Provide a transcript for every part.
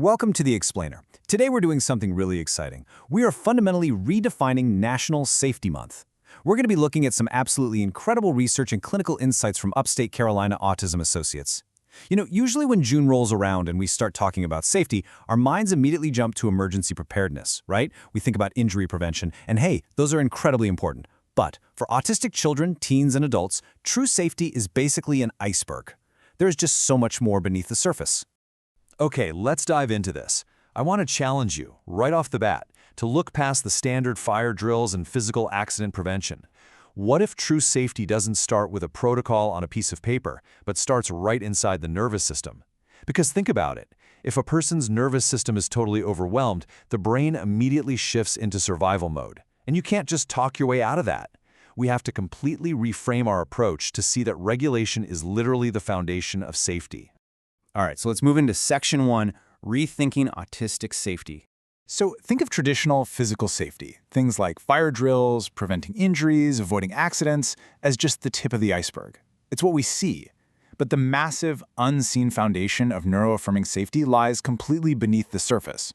Welcome to The Explainer. Today we're doing something really exciting. We are fundamentally redefining National Safety Month. We're going to be looking at some absolutely incredible research and clinical insights from Upstate Carolina Autism Associates. Usually when June rolls around and we start talking about safety, our minds immediately jump to emergency preparedness, right? We think about injury prevention, and hey, those are incredibly important. But for autistic children, teens, and adults, true safety is basically an iceberg. There's just so much more beneath the surface. Okay, let's dive into this. I want to challenge you, right off the bat, to look past the standard fire drills and physical accident prevention. What if true safety doesn't start with a protocol on a piece of paper, but starts right inside the nervous system? Because think about it. If a person's nervous system is totally overwhelmed, the brain immediately shifts into survival mode. And you can't just talk your way out of that. We have to completely reframe our approach to see that regulation is literally the foundation of safety. All right, so let's move into Section 1, Rethinking Autistic Safety. So think of traditional physical safety, things like fire drills, preventing injuries, avoiding accidents, as just the tip of the iceberg. It's what we see. But the massive, unseen foundation of neuroaffirming safety lies completely beneath the surface.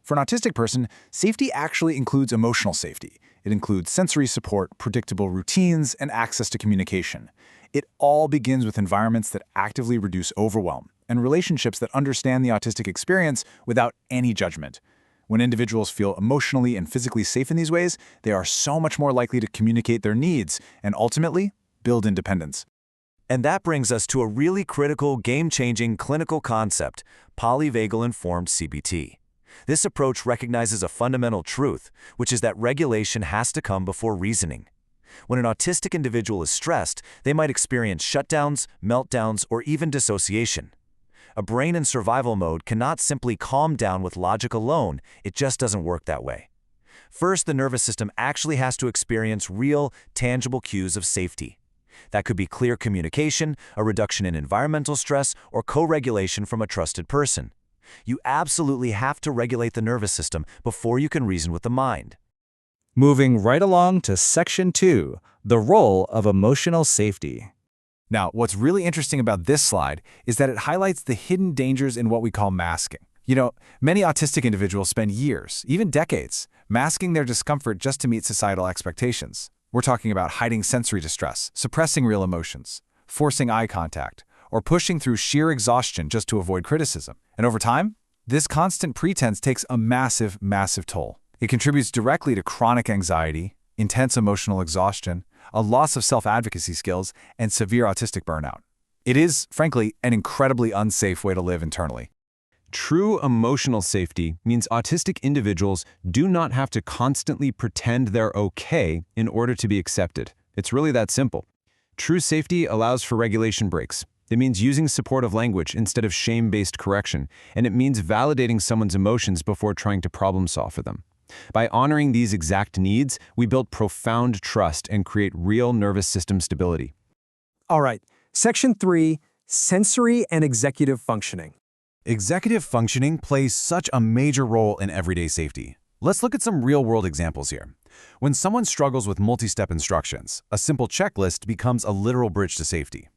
For an autistic person, safety actually includes emotional safety. It includes sensory support, predictable routines, and access to communication. It all begins with environments that actively reduce overwhelm and relationships that understand the autistic experience without any judgment. When individuals feel emotionally and physically safe in these ways, they are so much more likely to communicate their needs and ultimately build independence. And that brings us to a really critical, game-changing clinical concept, Polyvagal-informed CBT. This approach recognizes a fundamental truth, which is that regulation has to come before reasoning. When an autistic individual is stressed, they might experience shutdowns, meltdowns, or even dissociation. A brain in survival mode cannot simply calm down with logic alone. It just doesn't work that way. First, the nervous system actually has to experience real, tangible cues of safety. That could be clear communication, a reduction in environmental stress, or co-regulation from a trusted person. You absolutely have to regulate the nervous system before you can reason with the mind. Moving right along to Section 2, the role of emotional safety. Now, what's really interesting about this slide is that it highlights the hidden dangers in what we call masking. Many autistic individuals spend years, even decades, masking their discomfort just to meet societal expectations. We're talking about hiding sensory distress, suppressing real emotions, forcing eye contact, or pushing through sheer exhaustion just to avoid criticism. And over time, this constant pretense takes a massive, massive toll. It contributes directly to chronic anxiety, intense emotional exhaustion, a loss of self-advocacy skills, and severe autistic burnout. It is, frankly, an incredibly unsafe way to live internally. True emotional safety means autistic individuals do not have to constantly pretend they're okay in order to be accepted. It's really that simple. True safety allows for regulation breaks. It means using supportive language instead of shame-based correction, and it means validating someone's emotions before trying to problem-solve for them. By honoring these exact needs, we build profound trust and create real nervous system stability. All right, Section 3, Sensory and Executive Functioning. Executive functioning plays such a major role in everyday safety. Let's look at some real-world examples here. When someone struggles with multi-step instructions, a simple checklist becomes a literal bridge to safety.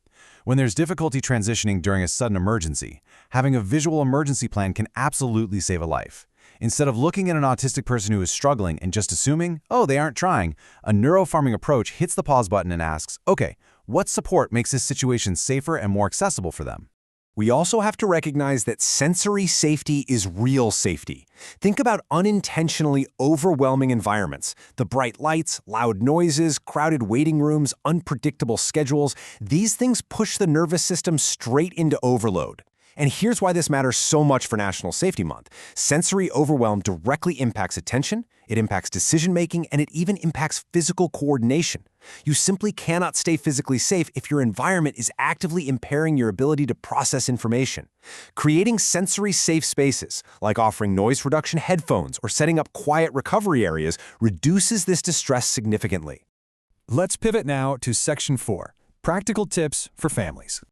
When there's difficulty transitioning during a sudden emergency, having a visual emergency plan can absolutely save a life. Instead of looking at an autistic person who is struggling and just assuming, oh, they aren't trying, a neuroaffirming approach hits the pause button and asks, okay, what support makes this situation safer and more accessible for them? We also have to recognize that sensory safety is real safety. Think about unintentionally overwhelming environments. The bright lights, loud noises, crowded waiting rooms, unpredictable schedules. These things push the nervous system straight into overload. And here's why this matters so much for National Safety Month. Sensory overwhelm directly impacts attention, it impacts decision-making, and it even impacts physical coordination. You simply cannot stay physically safe if your environment is actively impairing your ability to process information. Creating sensory safe spaces, like offering noise reduction headphones or setting up quiet recovery areas, reduces this distress significantly. Let's pivot now to Section 4, Practical Tips for Families.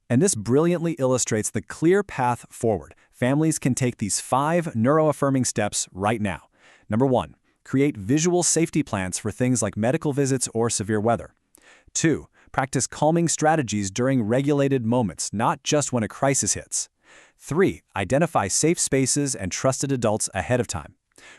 And this brilliantly illustrates the clear path forward. Families can take these 5 neuroaffirming steps right now. Number 1, create visual safety plans for things like medical visits or severe weather. 2, practice calming strategies during regulated moments, not just when a crisis hits. 3. Identify safe spaces and trusted adults ahead of time.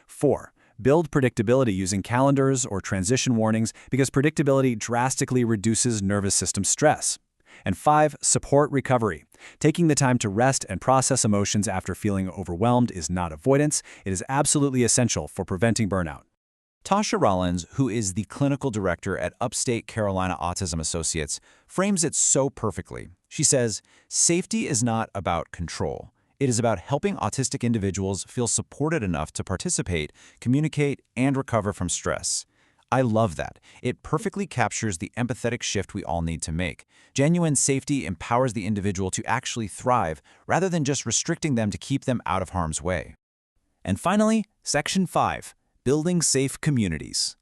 4. Build predictability using calendars or transition warnings because predictability drastically reduces nervous system stress. And 5. Support recovery. Taking the time to rest and process emotions after feeling overwhelmed is not avoidance. It is absolutely essential for preventing burnout. Tasha Rollins, who is the clinical director at Upstate Carolina Autism Associates, frames it so perfectly. She says, "Safety is not about control. It is about helping autistic individuals feel supported enough to participate, communicate, and recover from stress." I love that. It perfectly captures the empathetic shift we all need to make. Genuine safety empowers the individual to actually thrive rather than just restricting them to keep them out of harm's way. And finally, Section 5. Building safe communities.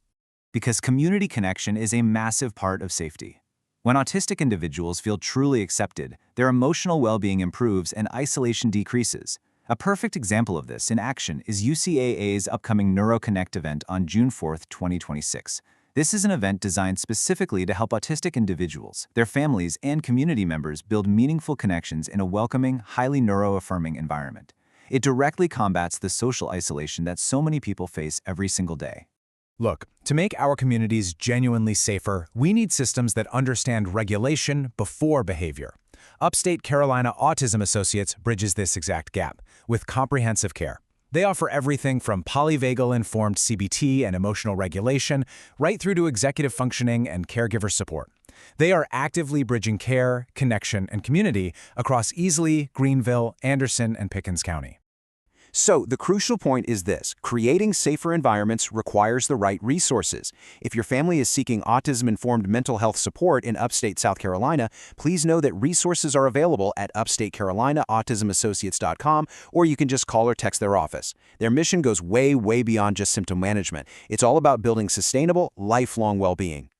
Because community connection is a massive part of safety. When autistic individuals feel truly accepted, their emotional well-being improves and isolation decreases. A perfect example of this in action is UCAA's upcoming NeuroConnect event on June 4, 2026. This is an event designed specifically to help autistic individuals, their families, and community members build meaningful connections in a welcoming, highly neuroaffirming environment. It directly combats the social isolation that so many people face every single day. Look, to make our communities genuinely safer, we need systems that understand regulation before behavior. Upstate Carolina Autism Associates bridges this exact gap with comprehensive care. They offer everything from Polyvagal-informed CBT and emotional regulation right through to executive functioning and caregiver support. They are actively bridging care, connection, and community across Easley, Greenville, Anderson, and Pickens County. So, the crucial point is this: creating safer environments requires the right resources. If your family is seeking autism-informed mental health support in upstate South Carolina, please know that resources are available at upstatecarolinaautismassociates.com, or you can just call or text their office. Their mission goes way, way beyond just symptom management. It's all about building sustainable, lifelong well-being.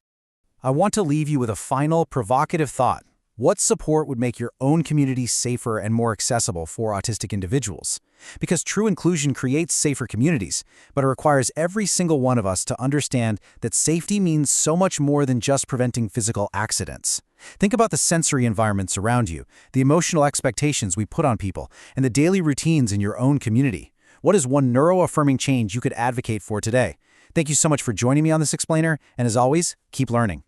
I want to leave you with a final, provocative thought. What support would make your own community safer and more accessible for autistic individuals? Because true inclusion creates safer communities, but it requires every single one of us to understand that safety means so much more than just preventing physical accidents. Think about the sensory environments around you, the emotional expectations we put on people, and the daily routines in your own community. What is one neuroaffirming change you could advocate for today? Thank you so much for joining me on this explainer, and as always, keep learning.